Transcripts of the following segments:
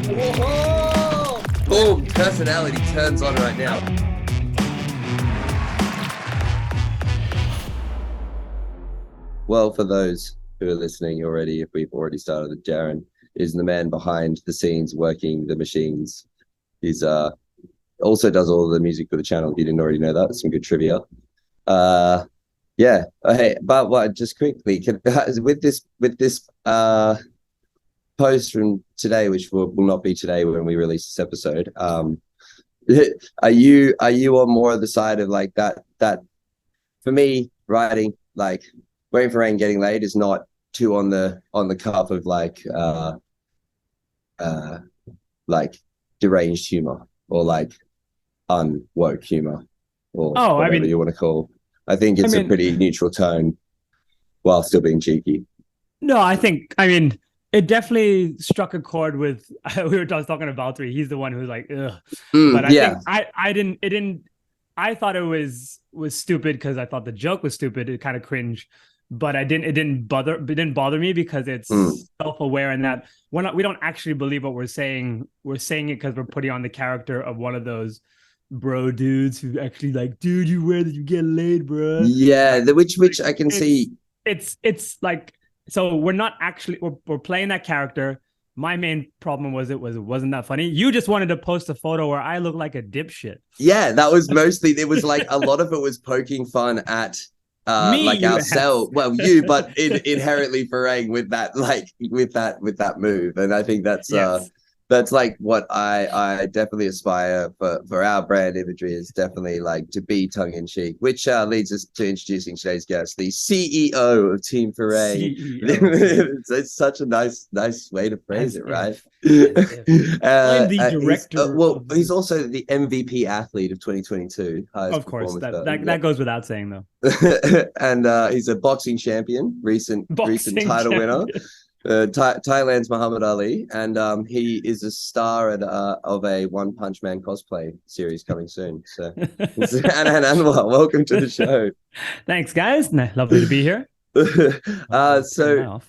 Whoa! Boom! Personality turns on right now. Well, for those who are listening already, if we've already started, Darren is the man behind the scenes working the machines. He's also does all the music for the channel. If you didn't already know that, some good trivia. Yeah. Hey, but what? Just quickly, with this post from today, which will not be today when we release this episode. Are you on more of the side of like that for me, writing like waiting for rain, getting laid is not too on the cuff of like deranged humor or like unwoke humor or whatever you want to call. I think it's a pretty neutral tone while still being cheeky. No, I mean, it definitely struck a chord with, we were just talking about Valtteri. He's the one who's like, ugh. But I think I thought it was stupid because I thought the joke was stupid. It kind of cringe, but it didn't bother me because it's self-aware and that we don't actually believe what we're saying. We're saying it because we're putting on the character of one of those bro dudes who actually like, dude, you wear that, you get laid, bro. Yeah, which I can see. It's like, so we're not actually we're playing that character. My main problem was it wasn't that funny. You just wanted to post a photo where I look like a dipshit. Yeah, that was mostly, it was like a lot of it was poking fun at me, like ourselves. Well, you, but inherently Farang with that, like with that move. And I think that's like what I definitely aspire for our brand imagery is definitely like to be tongue in cheek, which leads us to introducing today's guest, the CEO of Team Farang. It's such a nice way to phrase it, right? I'm the director. He's also the MVP athlete of 2022. Of course, that goes without saying though. And he's a boxing champion, recent title winner. Thailand's Muhammad Ali, and he is a star of a One Punch Man cosplay series coming soon. So, Anan Anwar, welcome to the show. Thanks, guys. Lovely to be here. Hello.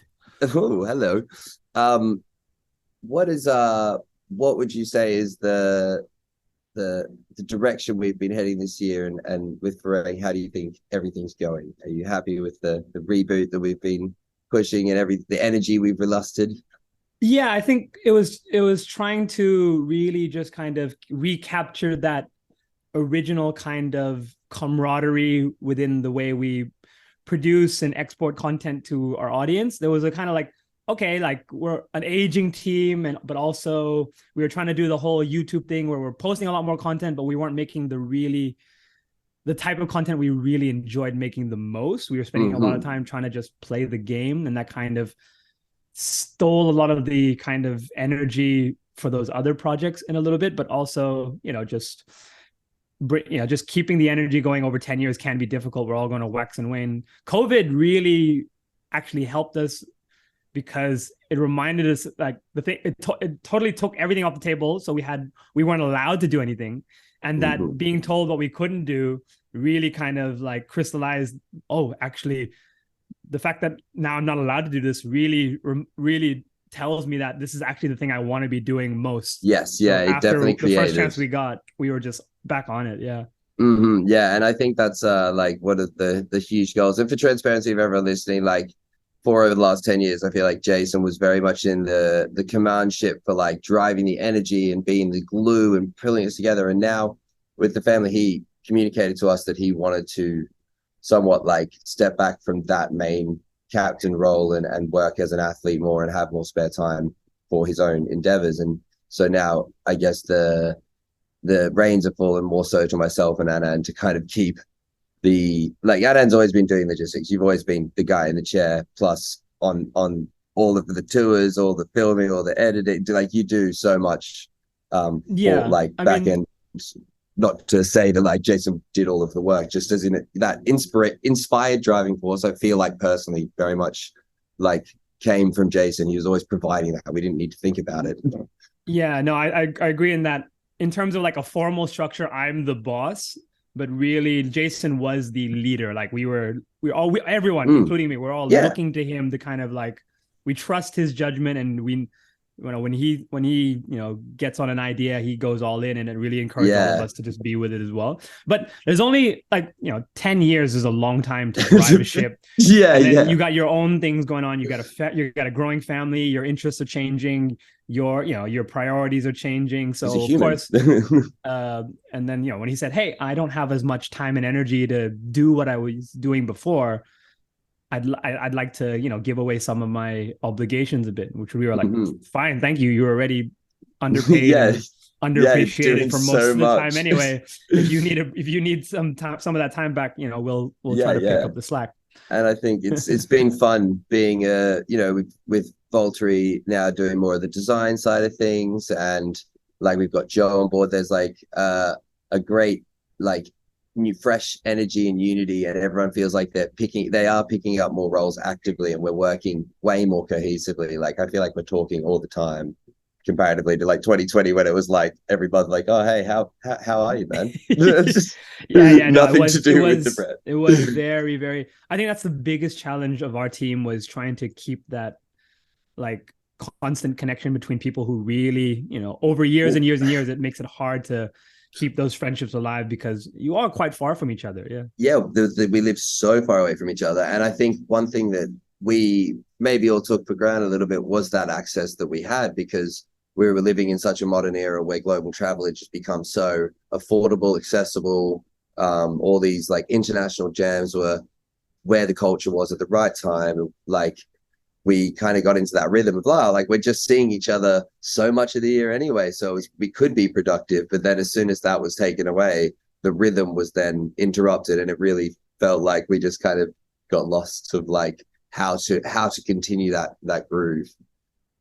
What would you say is the direction we've been heading this year, and with Farang, how do you think everything's going? Are you happy with the reboot that we've been pushing and the energy we've relusted? Yeah, I think it was trying to really just kind of recapture that original kind of camaraderie within the way we produce and export content to our audience. There was a kind of like, okay, like we're an aging team, but also we were trying to do the whole YouTube thing where we're posting a lot more content, but we weren't making the type of content we really enjoyed making the most. We were spending a lot of time trying to just play the game, and that kind of stole a lot of the kind of energy for those other projects in a little bit, but also, just keeping the energy going over 10 years can be difficult. We're all going to wax and wane. COVID really actually helped us because it reminded us like it totally took everything off the table. So we weren't allowed to do anything. And that being told what we couldn't do really kind of like crystallized, actually, the fact that now I'm not allowed to do this really tells me that this is actually the thing I want to be doing most. Yes, yeah, so it definitely created. The first chance we got, we were just back on it, yeah. Yeah, and I think that's like one of the huge goals. And for transparency of everyone listening, like for over the last 10 years, I feel like Jason was very much in the command ship for like driving the energy and being the glue and pulling us together. And now with the family, he communicated to us that he wanted to somewhat like step back from that main captain role and work as an athlete more and have more spare time for his own endeavors. And so now I guess the reins have fallen more so to myself and Anan to kind of keep Anan's always been doing logistics. You've always been the guy in the chair, plus on all of the tours, all the filming, all the editing. Like you do so much back end. Not to say that like Jason did all of the work, just as in that inspired driving force. I feel like personally very much like came from Jason. He was always providing that. We didn't need to think about it. Yeah, no, I agree in that. In terms of like a formal structure, I'm the boss. But really, Jason was the leader. Like everyone, including me, we're all looking to him to kind of like, we trust his judgment, and when he gets on an idea, he goes all in, and it really encourages all of Yeah. us to just be with it as well. But there's only 10 years is a long time to drive a ship. Yeah, And then yeah. you got your own things going on. You got a growing family. Your interests are changing. Your priorities are changing. So of course, and then when he said, "Hey, I don't have as much time and energy to do what I was doing before. I'd like to give away some of my obligations a bit," which we were like, "Fine, thank you. You're already underpaid Yeah. and underappreciated for most so of the much. time anyway. If you need some of that time back, we'll try to pick up the slack." And I think it's been fun being with Volturi now doing more of the design side of things, and like we've got Joe on board. There's like a great like new fresh energy and unity, and everyone feels like they are picking up more roles actively, and we're working way more cohesively. Like I feel like we're talking all the time comparatively to like 2020 when it was like everybody like, "Oh, hey, how are you, man?" Nothing to do with the brand. It was very, very, I think that's the biggest challenge of our team, was trying to keep that like constant connection between people who really, over years and years and years, it makes it hard to keep those friendships alive because you are quite far from each other. We live so far away from each other, and I think one thing that we maybe all took for granted a little bit was that access that we had, because we were living in such a modern era where global travel had just become so affordable, accessible. All these like international jams were where the culture was at the right time. Like we kind of got into that rhythm of like we're just seeing each other so much of the year anyway, so we could be productive. But then as soon as that was taken away, the rhythm was then interrupted, and it really felt like we just kind of got lost of like how to continue that groove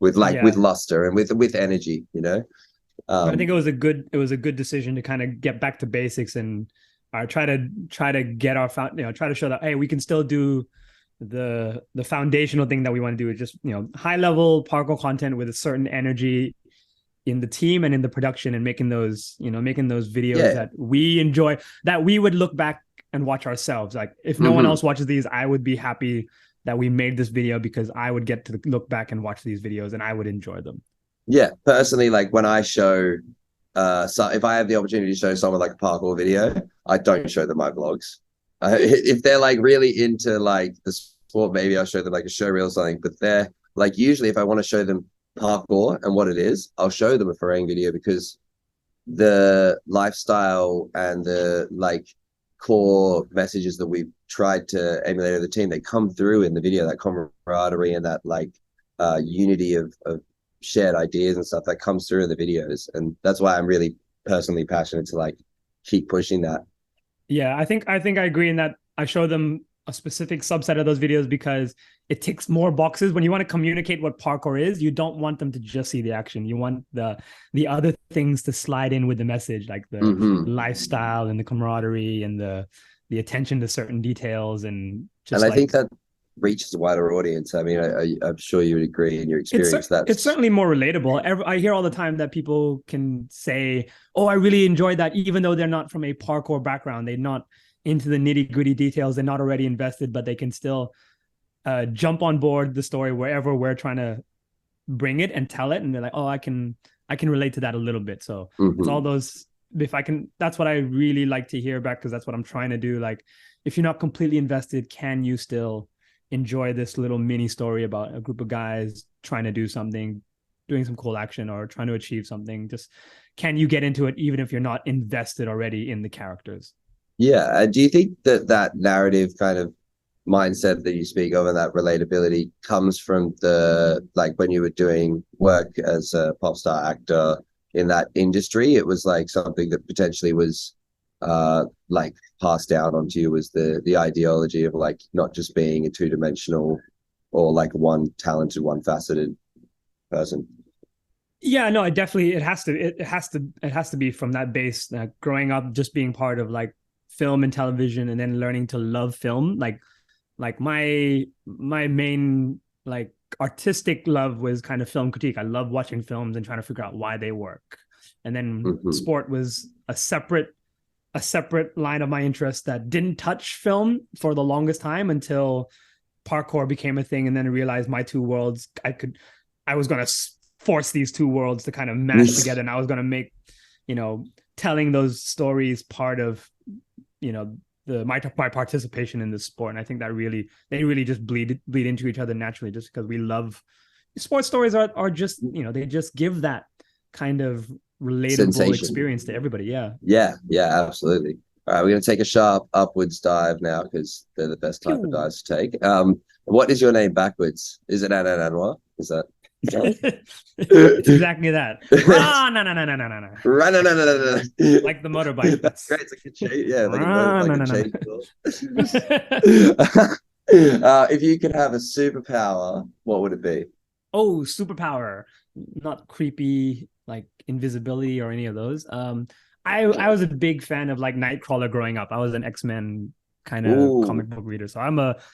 with with luster and with energy. I think it was a good decision to kind of get back to basics and try to get our try to show that, hey, we can still do the foundational thing that we want to do, is just high level parkour content with a certain energy in the team and in the production, and making those videos that we enjoy, that we would look back and watch ourselves. Like if no one else watches these, I would be happy that we made this video, because I would get to look back and watch these videos and I would enjoy them. Yeah, personally, like when I show so if I have the opportunity to show someone like a parkour video, I don't show them my vlogs. If they're like really into like the sport, maybe I'll show them like a show reel or something. But they're like, usually if I want to show them parkour and what it is, I'll show them a Farang video, because the lifestyle and the like core messages that we've tried to emulate of the team, they come through in the video, that camaraderie and that like unity of shared ideas and stuff that comes through in the videos. And that's why I'm really personally passionate to like keep pushing that. Yeah, I think I agree in that I show them a specific subset of those videos because it ticks more boxes. When you want to communicate what parkour is, you don't want them to just see the action. You want the other things to slide in with the message, like the lifestyle and the camaraderie and the attention to certain details. And I think that reaches a wider audience. I mean, I'm sure you would agree in your experience. It's certainly more relatable. I hear all the time that people can say, "Oh, I really enjoyed that," even though they're not from a parkour background. They're not into the nitty-gritty details. They're not already invested, but they can still jump on board the story wherever we're trying to bring it and tell it. And they're like, "Oh, I can relate to that a little bit." So it's all those, that's what I really like to hear back, because that's what I'm trying to do. Like, if you're not completely invested, can you still enjoy this little mini story about a group of guys trying to do something, doing some cool action, or trying to achieve something? Just, can you get into it even if you're not invested already in the characters? Yeah. And do you think that narrative kind of mindset that you speak of and that relatability comes from the, like when you were doing work as a pop star actor in that industry, it was like something that potentially was like passed down onto you, was the ideology of like not just being a two-dimensional or like one talented, one faceted person? Yeah, no, it has to be from that base, growing up just being part of like film and television, and then learning to love film. Like my main like artistic love was kind of film critique. I love watching films and trying to figure out why they work. And then sport was a separate line of my interest that didn't touch film for the longest time, until parkour became a thing. And then I realized my two worlds, I was going to force these two worlds to kind of mash together, and I was going to make, telling those stories part of, my participation in this sport. And I think that they really just bleed into each other naturally, just because we love sports stories are just, they just give that kind of relatable Sensation. Experience to everybody. Yeah, absolutely. All right, we're going to take a sharp upwards dive now, because they're the best type of dives to take. What is your name backwards? Is it Anan Anwar? Is that? It's exactly that. Run, no. Run, no. Like the motorbike. That's great. It's like a chain. Yeah, like a chain. If you could have a superpower, what would it be? Oh, superpower. Not creepy, like invisibility or any of those. I was a big fan of like Nightcrawler growing up. I was an X-Men kind of comic book reader, so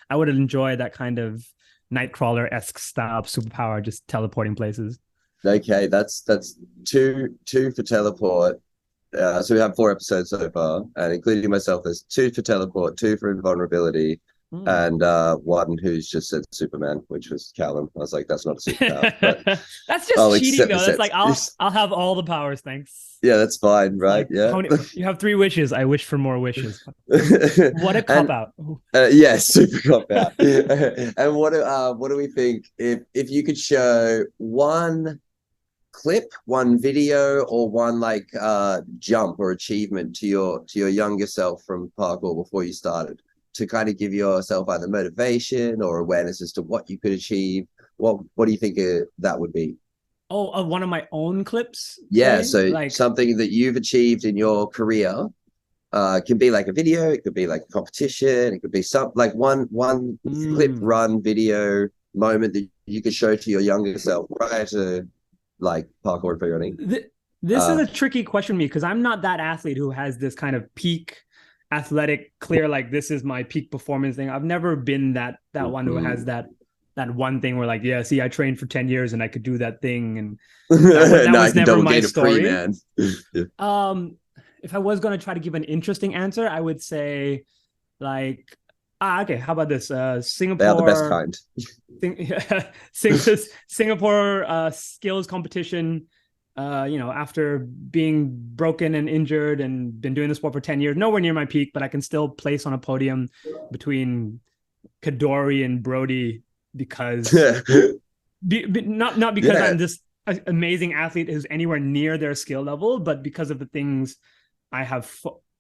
I would enjoy that kind of Nightcrawler-esque style superpower, just teleporting places. Okay, that's two for teleport. So we have 4 episodes so far, and including myself, there's 2 for teleport, 2 for invulnerability, and 1 who's just said Superman, which was Callum. I was like, that's not a superpower. But that's just cheating, though. That's like I'll have all the powers, thanks. Yeah, that's fine, right? Like, you have 3 wishes. I wish for more wishes. What a cop out. Yeah, super cop out. And what do we think if you could show one clip, one video, or one like jump or achievement to your younger self from parkour before you started, to kind of give yourself either motivation or awareness as to what you could achieve? What do you think that would be? Oh, one of my own clips? Yeah, so like something that you've achieved in your career. It can be like a video, it could be like a competition, it could be some like one clip, run, video moment that you could show to your younger self prior to like parkour and freerunning. This is a tricky question to me, because I'm not that athlete who has this kind of peak athletic clear, like this is my peak performance thing. I've never been that one who has that one thing where like, yeah, see, I trained for 10 years and I could do that thing, and that was never my story. Man. If I was going to try to give an interesting answer, I would say like, okay, how about this? Singapore. They are the best kind. Singapore skills competition. After being broken and injured and been doing the sport for 10 years, nowhere near my peak, but I can still place on a podium between Kadori and Brody, because not because I'm this amazing athlete who's anywhere near their skill level, but because of the things I have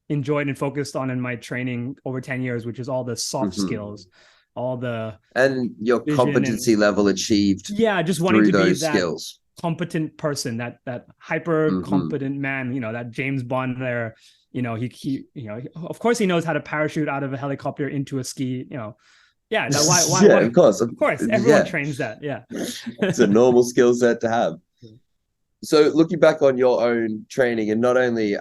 enjoyed and focused on in my training over 10 years, which is all the soft skills, all the and your competency level achieved. Yeah, just wanting to be that skills. Competent person, that hyper competent man, that James Bond there, he of course he knows how to parachute out of a helicopter into a ski, yeah, why of course everyone trains that. Yeah. It's a normal skill set to have. So looking back on your own training, and not only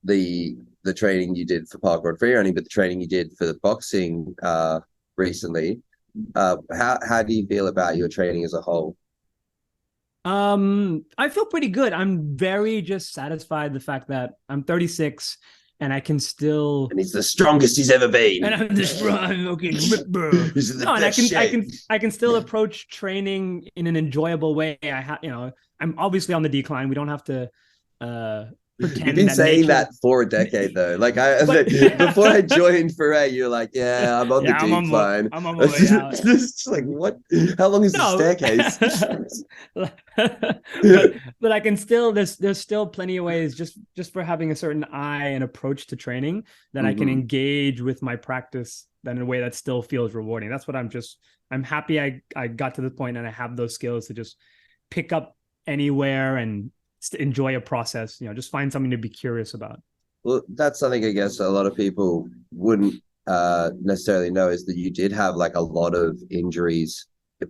the training you did for parkour and freerunning, but the training you did for the boxing recently, how do you feel about your training as a whole? I feel pretty good. I'm very just satisfied the fact that I'm 36 and I can still. And he's the strongest he's ever been. And I'm just okay, I can still approach training in an enjoyable way. I'm obviously on the decline. We don't have to pretend. You've been saying that for a decade, though. Like before I joined Foray, you're like, yeah, I'm on the decline. I'm on my way out. Just like, what? How long is the staircase? but I can still. There's still plenty of ways, just for having a certain eye and approach to training, that I can engage with my practice in a way that still feels rewarding. That's what I'm happy I got to the point and I have those skills to just pick up anywhere and enjoy a process, just find something to be curious about. Well, that's something I guess a lot of people wouldn't necessarily know, is that you did have like a lot of injuries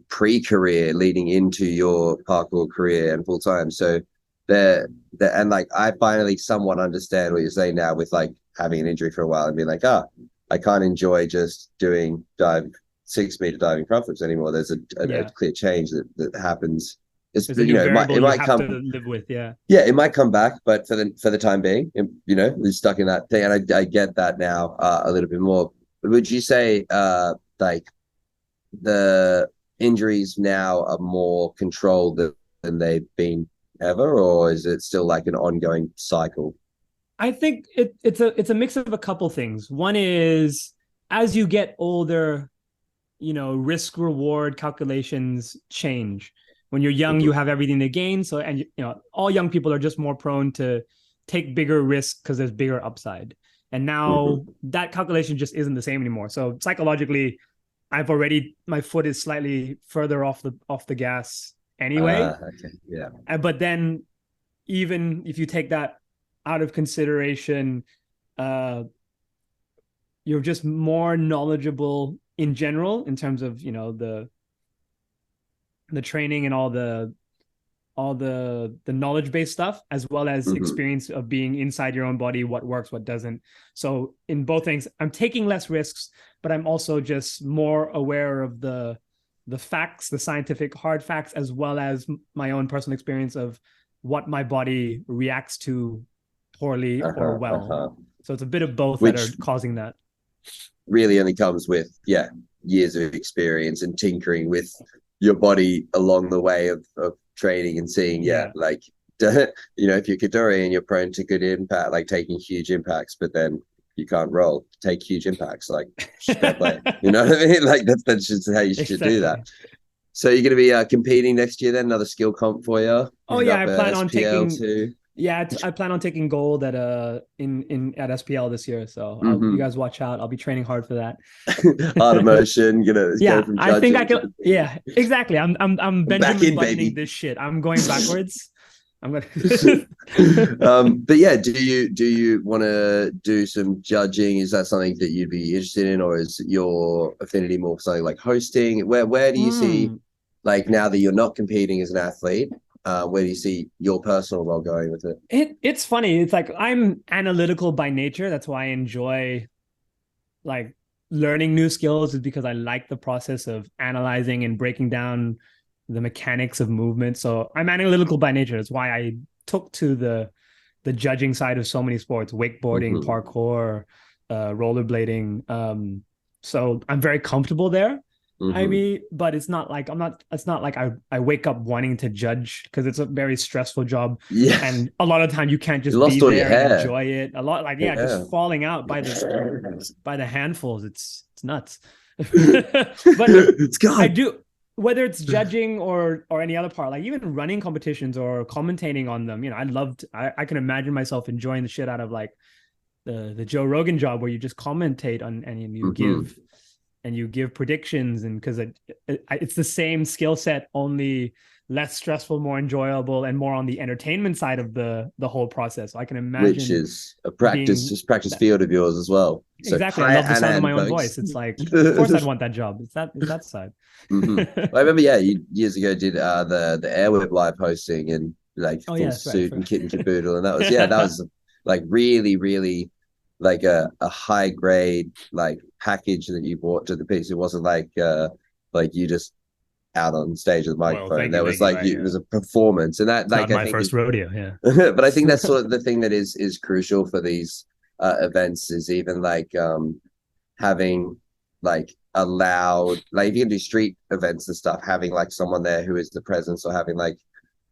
pre-career leading into your parkour career and full time. So and like I finally somewhat understand what you're saying now, with like having an injury for a while and being like, I can't enjoy just doing 6-meter diving front flips anymore. There's a clear change that happens. It's, it might come to live with. Yeah, it might come back, but for the time being, we're stuck in that thing, and I get that now a little bit more. Would you say like injuries now are more controlled than they've been ever, or is it still like an ongoing cycle? I think it's a mix of a couple things. One is as you get older, risk reward calculations change. When you're young, you have everything to gain. So, and all young people are just more prone to take bigger risks because there's bigger upside. And now that calculation just isn't the same anymore. So psychologically, my foot is slightly further off the gas anyway. Okay. Yeah. But then even if you take that out of consideration, you're just more knowledgeable in general in terms of the training and all the knowledge-based stuff, as well as experience of being inside your own body, what works, what doesn't. So in both things, I'm taking less risks, but I'm also just more aware of the facts, the scientific hard facts, as well as my own personal experience of what my body reacts to poorly or well. So it's a bit of both that are causing that. Really only comes with years of experience and tinkering with your body along the way of training and seeing like if you're Kaduri and you're prone to good impact, like taking huge impacts, but then you can't roll, take huge impacts, like you know what I mean? Like that's just how you should do that. So you're going to be competing next year then, another skill comp for you? Oh yeah, I plan on taking too. Yeah, I plan on taking gold at SPL this year. So you guys watch out. I'll be training hard for that. Art of motion, go from I think I can. Yeah, exactly. I'm Benjamin buttoning this shit. I'm going backwards. I'm gonna. But yeah, do you want to do some judging? Is that something that you'd be interested in, or is your affinity more for something like hosting? Where do you see, like, now that you're not competing as an athlete? Where do you see your personal role going with it? It's funny. It's like I'm analytical by nature. That's why I enjoy like learning new skills, is because I like the process of analyzing and breaking down the mechanics of movement. So I'm analytical by nature. That's why I took to the judging side of so many sports: wakeboarding, parkour, rollerblading. So I'm very comfortable there. I mean, but it's not like I wake up wanting to judge, because it's a very stressful job. Yeah. And a lot of time you can't just be there and enjoy it. A lot, just falling out by the handfuls. It's nuts. But it's gone. I do, whether it's judging or any other part, like even running competitions or commentating on them, I can imagine myself enjoying the shit out of like the Joe Rogan job, where you just commentate on and you give predictions, and because it's the same skill set, only less stressful, more enjoyable, and more on the entertainment side of the whole process. So I can imagine, which is a practice field of yours as well. So exactly, I love the sound of my own voice. It's like, of course I'd want that job. It's that side. I remember, you years ago did the Airweb live hosting and like full suit and kit and caboodle, and that was like really, really like a high grade like package that you brought to the piece. It wasn't like you just out on stage with the microphone. There was it was a performance, and that like my first rodeo. Yeah. But I think that's sort of the thing that is crucial for these events, is even like having like allowed, like if you can do street events and stuff, having like someone there who is the presence, or having like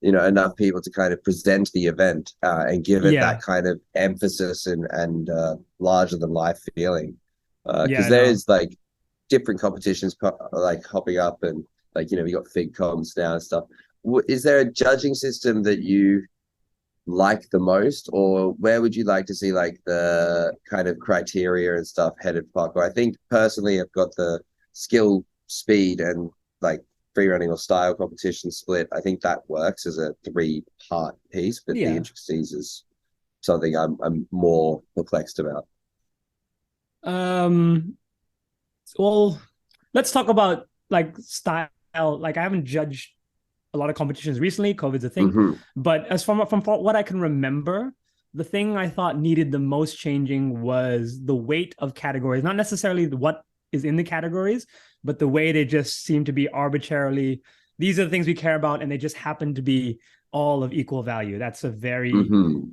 enough people to kind of present the event and give it that kind of emphasis and larger than life feeling, because there's like different competitions like hopping up, and like we got fig comps now and stuff. Is there a judging system that you like the most, or where would you like to see like the kind of criteria and stuff headed for parkour? I think personally I've got the skill, speed, and like free running or style competition split. I think that works as a 3-part piece, but the intricacies is something I'm more perplexed about. Well, let's talk about like style. Like I haven't judged a lot of competitions recently. COVID's a thing, but as from what I can remember, the thing I thought needed the most changing was the weight of categories, not necessarily what is in the categories, but the way they just seem to be arbitrarily, these are the things we care about, and they just happen to be all of equal value. That's a very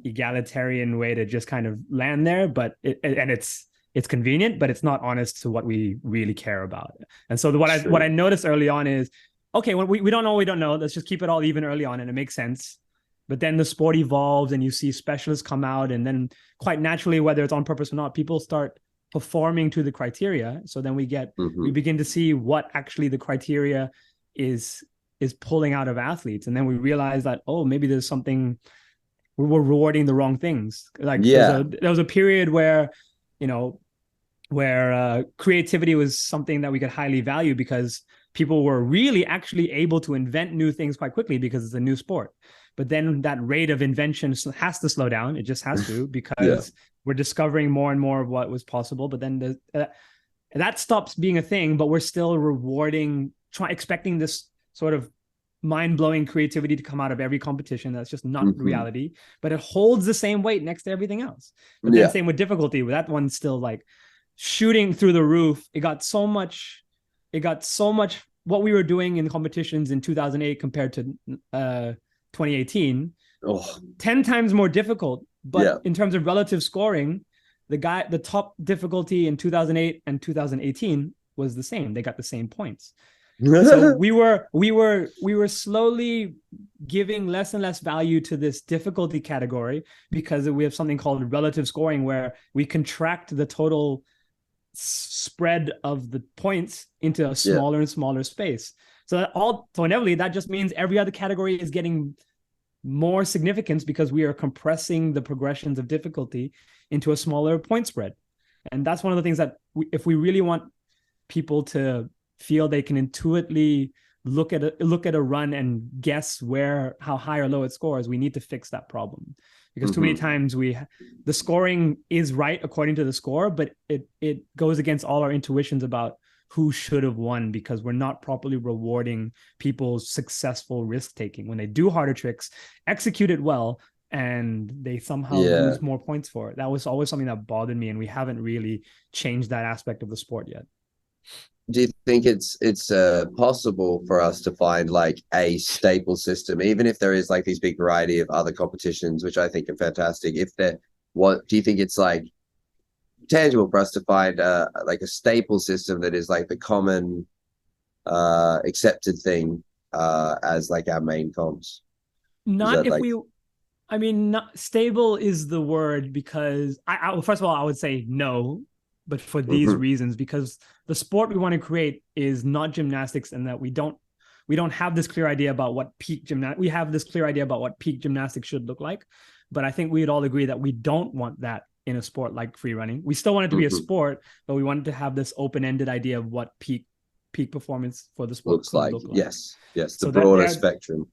egalitarian way to just kind of land there, but it's it's convenient, but it's not honest to what we really care about. And so what I noticed early on is, okay, when we don't know what we don't know, let's just keep it all even early on, and it makes sense. But then the sport evolves and you see specialists come out, and then quite naturally, whether it's on purpose or not, people start performing to the criteria. So then we begin to see what actually the criteria is pulling out of athletes. And then we realize that, oh, maybe there's something, we're rewarding the wrong things. Like there was a period where, creativity was something that we could highly value because people were really actually able to invent new things quite quickly because it's a new sport. But then that rate of invention has to slow down. It just has to, because we're discovering more and more of what was possible. But then that stops being a thing, but we're still rewarding, expecting this sort of mind-blowing creativity to come out of every competition. That's just not reality, but it holds the same weight next to everything else. But then same with difficulty, that one's still like shooting through the roof. It got so much what we were doing in competitions in 2008 compared to 2018, 10 times more difficult. But in terms of relative scoring, the top difficulty in 2008 and 2018 was the same. They got the same points. So we were slowly giving less and less value to this difficulty category because we have something called relative scoring, where we contract the total spread of the points into a smaller and smaller space. So inevitably that just means every other category is getting more significance because we are compressing the progressions of difficulty into a smaller point spread. And that's one of the things that if we really want people to feel they can intuitively look at a run and guess how high or low it scores, we need to fix that problem. Because too many times the scoring is right according to the score, but it goes against all our intuitions about who should have won, because we're not properly rewarding people's successful risk-taking. When they do harder tricks, execute it well, and they somehow lose more points for it. That was always something that bothered me, and we haven't really changed that aspect of the sport yet. Do you think it's possible for us to find like a staple system, even if there is like this big variety of other competitions, which I think are fantastic? What do you think it's like tangible for us to find like a staple system that is like the common accepted thing as like our main comps? Not stable is the word, because I first of all I would say no, but for these reasons, because the sport we want to create is not gymnastics, and that we don't have this clear idea about what we have this clear idea about what peak gymnastics should look like. But I think we'd all agree that we don't want that in a sport like free running. We still want it to be a sport, but we wanted to have this open-ended idea of what peak performance for the sport looks like. Yes, the broader spectrum.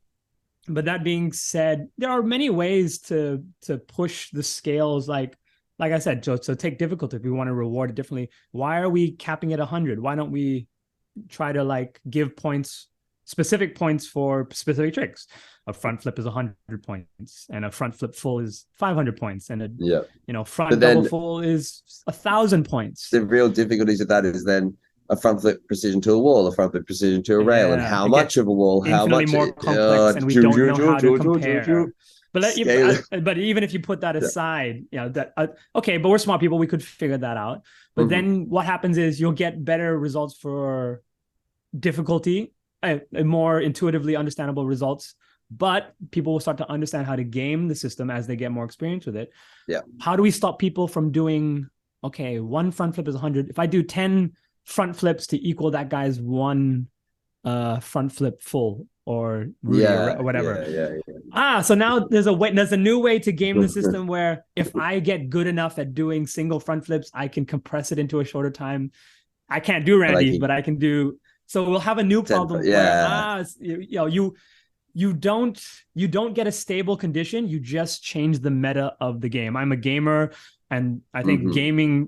But that being said, there are many ways to push the scales. Like I said, so take difficulty. If we want to reward it differently, why are we capping it 100? Why don't we try to like give specific points for specific tricks? A front flip is 100 points, and a front flip full is 500 points, and a front double full is 1,000 points. The real difficulties of that is then a front flip precision to a wall, a front flip precision to a rail, and how much of a wall, how much more complex, and we don't know how to compare. But even if you put that aside, okay, but we're smart people, we could figure that out. But then what happens is you'll get better results for difficulty, more intuitively understandable results. But people will start to understand how to game the system as they get more experience with it. Yeah. How do we stop people from doing, okay, one front flip is 100. If I do 10 front flips to equal that guy's one front flip full or Rudy or whatever. So now there's a new way to game the system where if I get good enough at doing single front flips, I can compress it into a shorter time. I can't do Randy, but I can do. So we'll have a new problem where you don't get a stable condition. You just change the meta of the game. I'm a gamer, and I think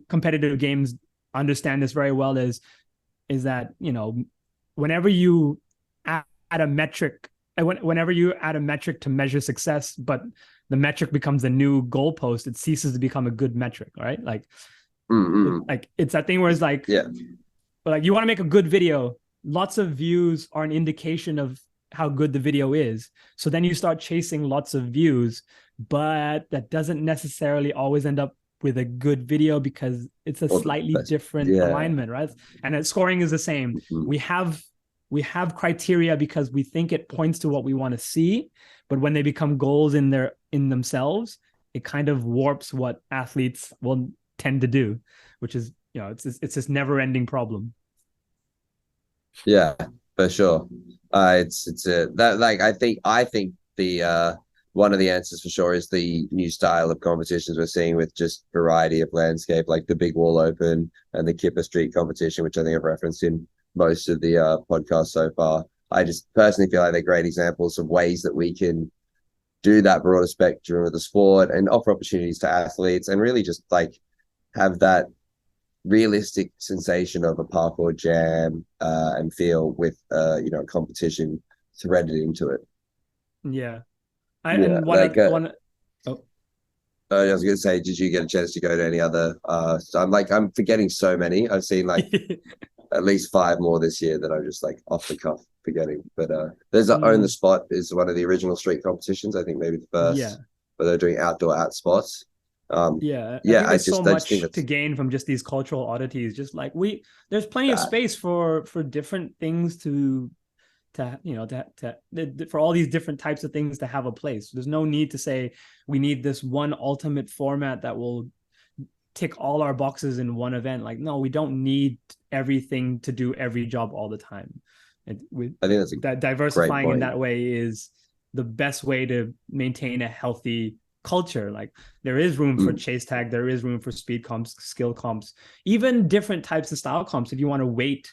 competitive games understand this very well. Is that whenever you add a metric, whenever you add a metric to measure success, but the metric becomes a new goalpost, it ceases to become a good metric, right? Like it's that thing where it's like, like you want to make a good video, lots of views are an indication of how good the video is. So then you start chasing lots of views, but that doesn't necessarily always end up with a good video because it's a slightly different alignment, right? And then scoring is the same. We have criteria because we think it points to what we want to see, but when they become goals in themselves, it kind of warps what athletes will tend to do, which is, it's this never-ending problem. Yeah, for sure. I think the one of the answers for sure is the new style of competitions we're seeing with just variety of landscape, like the Big Wall Open and the Kipper Street competition, which I think I've referenced in most of the podcast so far. I just personally feel like they're great examples of ways that we can do that broader spectrum of the sport and offer opportunities to athletes and really just like have that realistic sensation of a parkour jam and feel with a competition threaded into it. I was going to say, did you get a chance to go to any other I'm forgetting so many. I've seen like at least 5 more this year that I'm just like off the cuff forgetting, but there's Own the Spot is one of the original street competitions. I think maybe the first, but they're doing outdoor at spots. There's so much to gain from just these cultural oddities. Just like there's plenty of space for different things for all these different types of things to have a place. There's no need to say we need this one ultimate format that will tick all our boxes in one event. Like, no, we don't need everything to do every job all the time. I think that's diversifying in that way is the best way to maintain a healthy culture. Like, there is room for chase tag, there is room for speed comps, skill comps, even different types of style comps. If you want to weight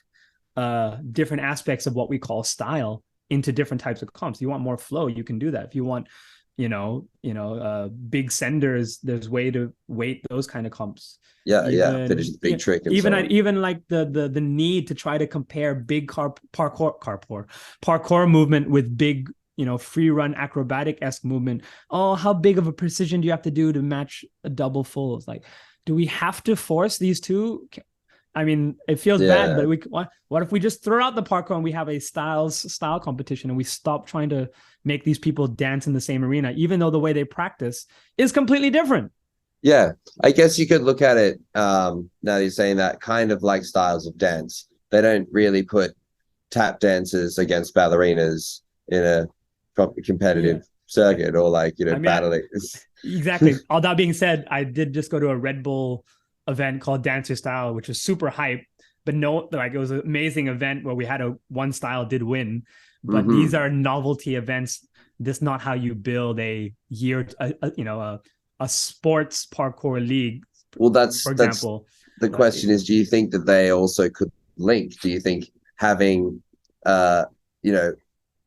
different aspects of what we call style into different types of comps, you want more flow, you can do that. If you want big senders, there's way to weight those kind of comps. Finish the big trick. And even like the need to try to compare big parkour movement with big free run acrobatic-esque movement. Oh, how big of a precision do you have to do to match a double full? It's like, do we have to force these two? I mean, it feels bad, but what if we just throw out the parkour and we have a style competition and we stop trying to make these people dance in the same arena, even though the way they practice is completely different? Yeah, I guess you could look at it, now you're saying that, kind of like styles of dance. They don't really put tap dancers against ballerinas in a competitive circuit or battling. Exactly. All that being said, I did just go to a Red Bull event called Dance Your Style, which was super hype, but it was an amazing event where we had one style did win, but these are novelty events. This is not how you build a sports parkour league. Well, that's the question is, do you think that they also could link? Do you think having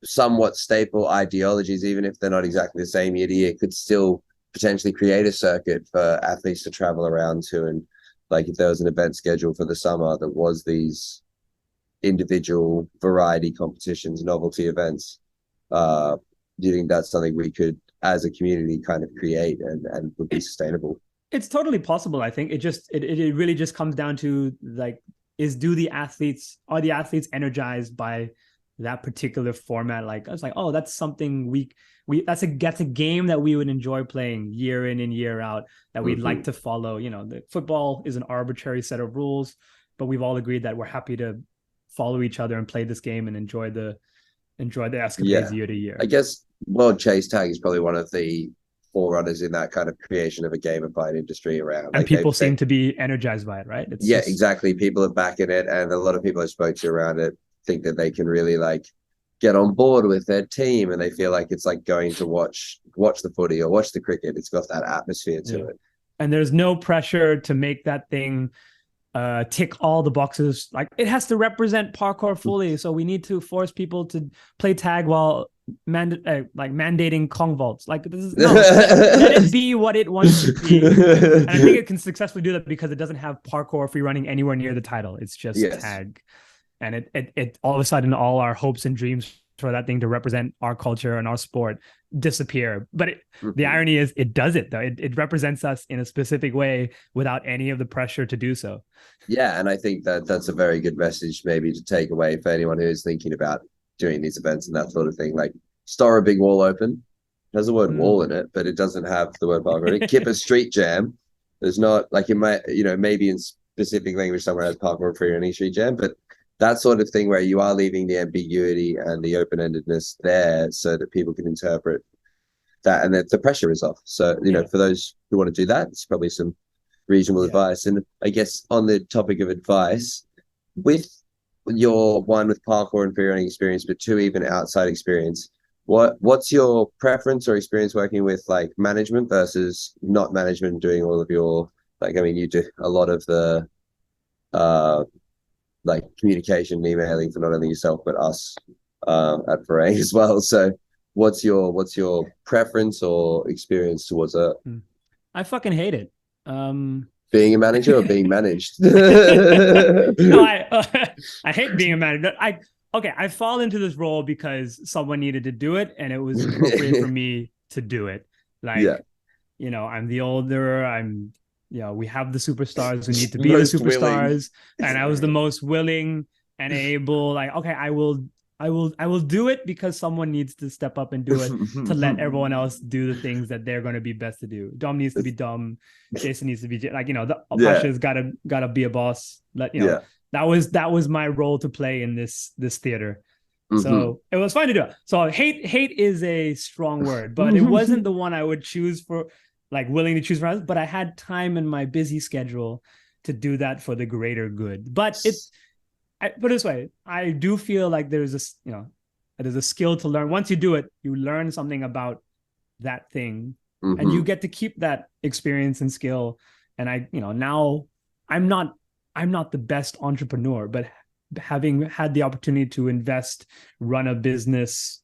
somewhat staple ideologies, even if they're not exactly the same year to year, could still potentially create a circuit for athletes to travel around to? And like, if there was an event scheduled for the summer that was these individual variety competitions, novelty events, do you think that's something we could as a community kind of create and would be sustainable? It's totally possible. I think it really just comes down to like, are the athletes energized by that particular format? Like, it's like, oh, that's something that's a game that we would enjoy playing year in and year out, that we'd like to follow. The football is an arbitrary set of rules, but we've all agreed that we're happy to follow each other and play this game and enjoy the escapades year to year. I guess World Chase Tag is probably one of the forerunners in that kind of creation of a gamified industry around. And people seem to be energized by it, right? Exactly. People are backing it, and a lot of people I spoke to around it think that they can really get on board with their team, and they feel like it's like going to watch the footy or watch the cricket. It's got that atmosphere to it. And there's no pressure to make that thing tick all the boxes. Like, it has to represent parkour fully, so we need to force people to play tag while mandating Kong vaults. Like, let it be what it wants to be. And I think it can successfully do that because it doesn't have parkour free running anywhere near the title. It's just tag. And it all of a sudden, all our hopes and dreams for that thing to represent our culture and our sport disappear. But the irony is, it does it though. It represents us in a specific way without any of the pressure to do so. Yeah, and I think that's a very good message maybe to take away for anyone who is thinking about doing these events and that sort of thing. Like, Star a Big Wall Open, it has the word wall in it, but it doesn't have the word parkour in it. Kipper Street Jam, There's not like it might, maybe in specific language somewhere has parkour, free running, street jam, but that sort of thing where you are leaving the ambiguity and the open-endedness there so that people can interpret that, and that the pressure is off. So, for those who want to do that, it's probably some reasonable advice. And I guess on the topic of advice, with your one with parkour and free running experience, but two even outside experience, what's your preference or experience working with like management versus not management, doing all of your, like, I mean, you do a lot of the like communication, emailing for not only yourself but us at Farang as well. So what's your preference or experience towards that? I fucking hate it. Being a manager or being managed? No, I hate being a manager. I fall into this role because someone needed to do it, and it was appropriate for me to do it. Like, I'm the older. We have the superstars who need to be the superstars, and I was the most willing and able. Like, okay, I will do it because someone needs to step up and do it to let everyone else do the things that they're going to be best to do. Dom needs to be Dom. Jason needs to be like, Pasha's gotta be a boss. That was my role to play in this theater. So it was fun to do it. So hate is a strong word, but it wasn't the one I would choose for, like, willing to choose for us. But I had time in my busy schedule to do that for the greater good. But put it this way, I do feel like there's a skill to learn. Once you do it, you learn something about that thing, and you get to keep that experience and skill. And now I'm not the best entrepreneur, but having had the opportunity to invest, run a business,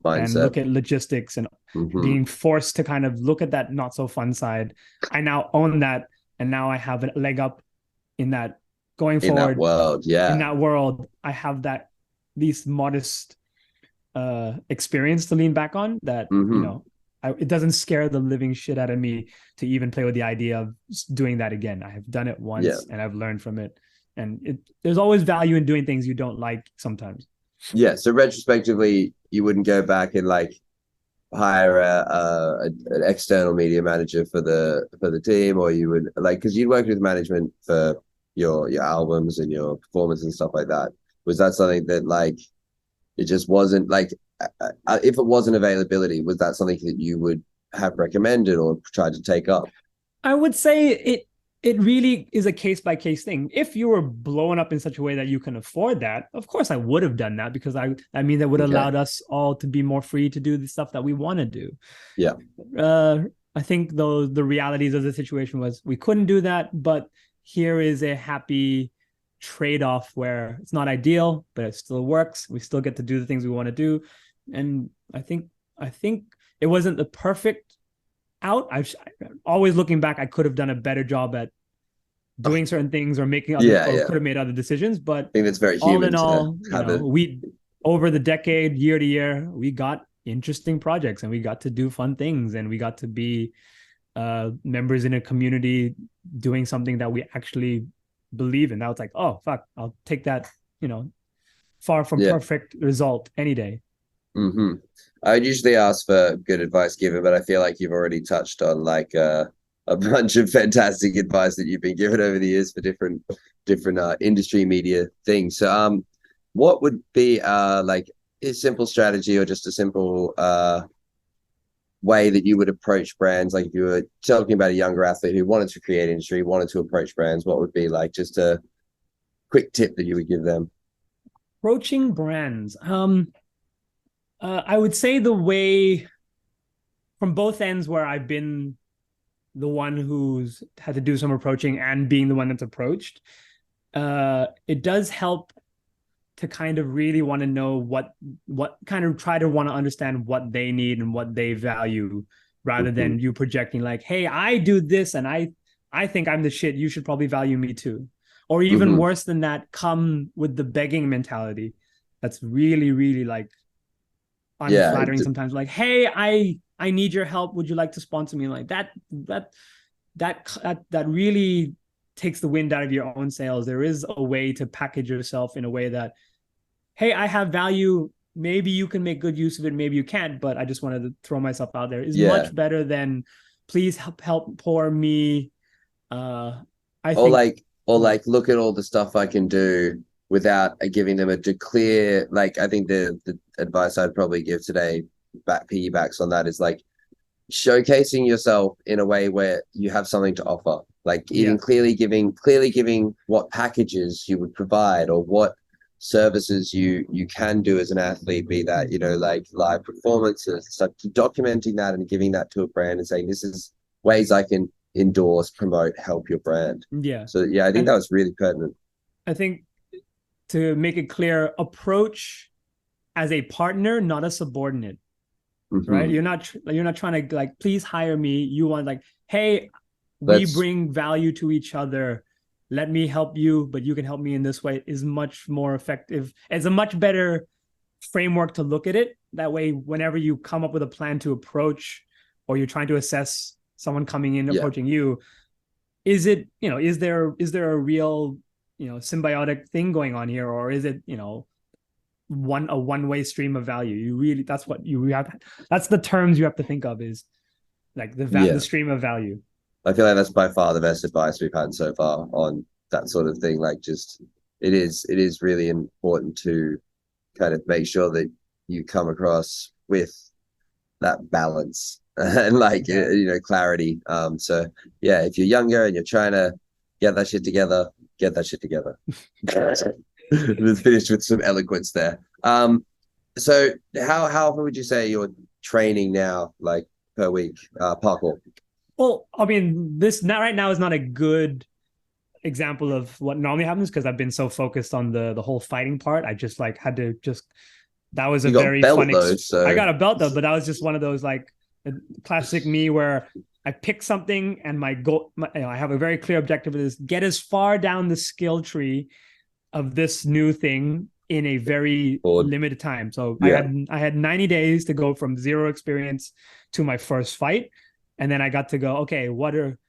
and look at logistics, and being forced to kind of look at that not so fun side, I now own that, and now I have a leg up in that. Going forward, in that world, I have that least modest experience to lean back on. That it doesn't scare the living shit out of me to even play with the idea of doing that again. I have done it once, and I've learned from it. And there's always value in doing things you don't like sometimes. Yeah. So retrospectively, you wouldn't go back and like hire an external media manager for the team, or you would, like, because you'd worked with management for your albums and your performance and stuff like that. Was that something that, like, it just wasn't like, if it wasn't availability, was that something that you would have recommended or tried to take up? I would say it really is a case-by-case thing. If you were blowing up in such a way that you can afford that, of course I would have done that, because that would have allowed us all to be more free to do the stuff that we want to do. Yeah. I think though the realities of the situation was we couldn't do that, but here is a happy trade-off where it's not ideal, but it still works. We still get to do the things we want to do. And I think it wasn't the perfect out. Always looking back, I could have done a better job at doing certain things or making other, could have made other decisions. But I think that's very human. All in all, we, over the decade, year to year, we got interesting projects, and we got to do fun things, and we got to be members in a community doing something that we actually believe in. Now it's like, oh fuck, I'll take that, far from perfect result any day. I would usually ask for good advice given, but I feel like you've already touched on like a bunch of fantastic advice that you've been given over the years for different industry media things. So what would be like a simple strategy, or just a simple way that you would approach brands? Like if you were talking about a younger athlete who wanted to create industry, wanted to approach brands, what would be like just a quick tip that you would give them? Approaching brands. I would say the way from both ends, where I've been the one who's had to do some approaching and being the one that's approached, it does help to kind of really want to know what kind of try to want to understand what they need and what they value, rather than you projecting like, hey, I do this and I think I'm the shit, you should probably value me too. Or even worse than that, come with the begging mentality. That's really, really like unflattering sometimes. Like, hey, I need your help. Would you like to sponsor me? Like that really takes the wind out of your own sails. There is a way to package yourself in a way that, hey, I have value. Maybe you can make good use of it. Maybe you can't, but I just wanted to throw myself out there. Is much better than, please help pour me I Or think look at all the stuff I can do without giving them a clear, like, I think the advice I'd probably give today piggybacks on that is like showcasing yourself in a way where you have something to offer, like even clearly giving what packages you would provide or what services you can do as an athlete, be that, like live performances, stuff, documenting that and giving that to a brand and saying, this is ways I can endorse, promote, help your brand. yeah. So yeah, I think that was really pertinent. I think to make it clear, approach as a partner, not a subordinate. Right? You're not trying to like, please hire me. You want like, hey, we bring value to each other. Let me help you, but you can help me in this way, is much more effective. It's a much better framework to look at it. That way, whenever you come up with a plan to approach, or you're trying to assess someone coming in, approaching you, is it, is there a real, symbiotic thing going on here? Or is it, a one-way stream of value? You really, that's what you have. That's the terms you have to think of, is like the stream of value. I feel like that's by far the best advice we've had so far on that sort of thing. Like, just it is really important to kind of make sure that you come across with that balance and like clarity. So yeah, if you're younger and you're trying to get that shit together. Let's finish with some eloquence there. So how often would you say you're training now, like per week, parkour? Well, I mean, this right now is not a good example of what normally happens, because I've been so focused on the whole fighting part. I just like had to that was a very fun so... I got a belt though, but that was just one of those like classic me where I pick something and my goal, I have a very clear objective, is get as far down the skill tree of this new thing in a very limited time. So I had 90 days to go from zero experience to my first fight. And then I got to go, okay, what am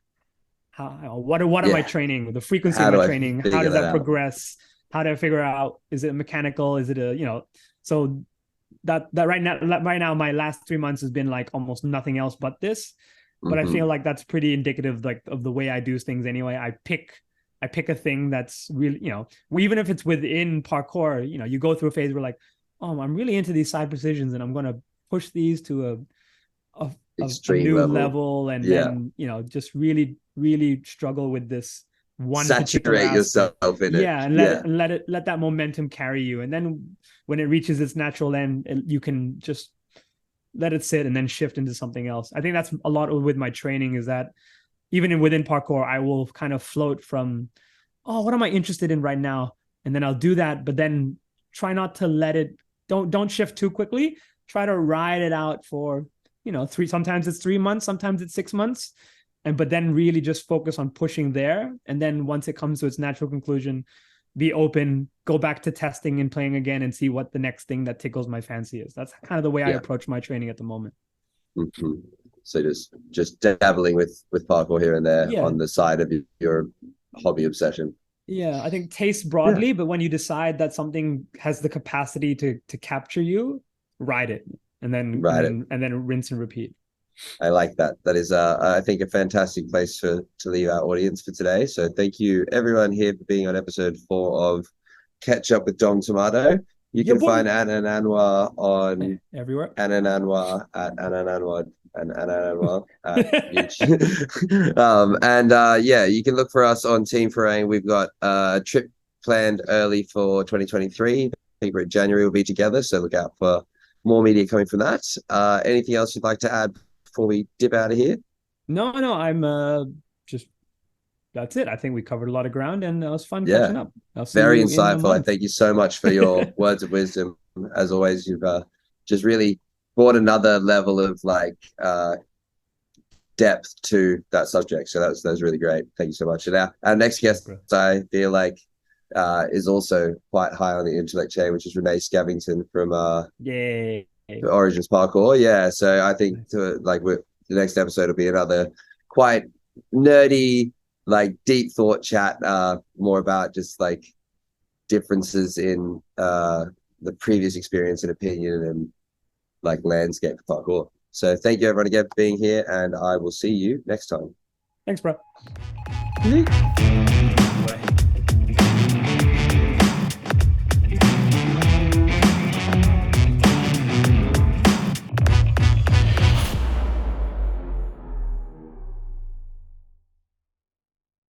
I training? The frequency of my training, how does that progress? How do I figure out, is it mechanical? Is it so that right now, my last 3 months has been like almost nothing else but this. But I feel like that's pretty indicative like of the way I do things anyway. I pick a thing that's really, even if it's within parkour, you go through a phase where like, oh, I'm really into these side precisions and I'm going to push these to a new level, and then just really struggle with this one, saturate yourself in it, and let that momentum carry you, and then when it reaches its natural end, you can just let it sit and then shift into something else. I think that's a lot with my training, is that even within parkour, I will kind of float from, oh, what am I interested in right now, and then I'll do that, but then try not to let it, don't shift too quickly. Try to ride it out for sometimes it's 3 months, sometimes it's 6 months. But then really just focus on pushing there. And then once it comes to its natural conclusion, be open, go back to testing and playing again and see what the next thing that tickles my fancy is. That's kind of the way I approach my training at the moment. So just dabbling with parkour here and there on the side of your hobby obsession. Yeah, I think taste broadly, but when you decide that something has the capacity to capture you, ride it. And then rinse and repeat. I like that. That is, I think, a fantastic place to leave our audience for today. So thank you, everyone here, for being on episode 4 of Ketchup with Domtomato. You can find Anan Anwar on everywhere. Anan Anwar at Anan Anwar and Anan Anwar at YouTube. And you can look for us on Team Farang. We've got a trip planned early for 2023. I think we're in January. We'll be together, so look out for more media coming from that. Anything else you'd like to add before we dip out of here? No, I'm just, that's it. I think we covered a lot of ground, and it was fun catching up. Very insightful. I thank you so much for your words of wisdom. As always, you've just really brought another level of like depth to that subject. So that was really great. Thank you so much. And our next guest, I feel like, is also quite high on the intellect chain, which is Renee Scavington from Origins Parkour. Yeah, so I think the next episode will be another quite nerdy, like deep thought chat, more about just like differences in the previous experience and opinion and like landscape for parkour. So thank you everyone again for being here, and I will see you next time. Thanks, bro. Really?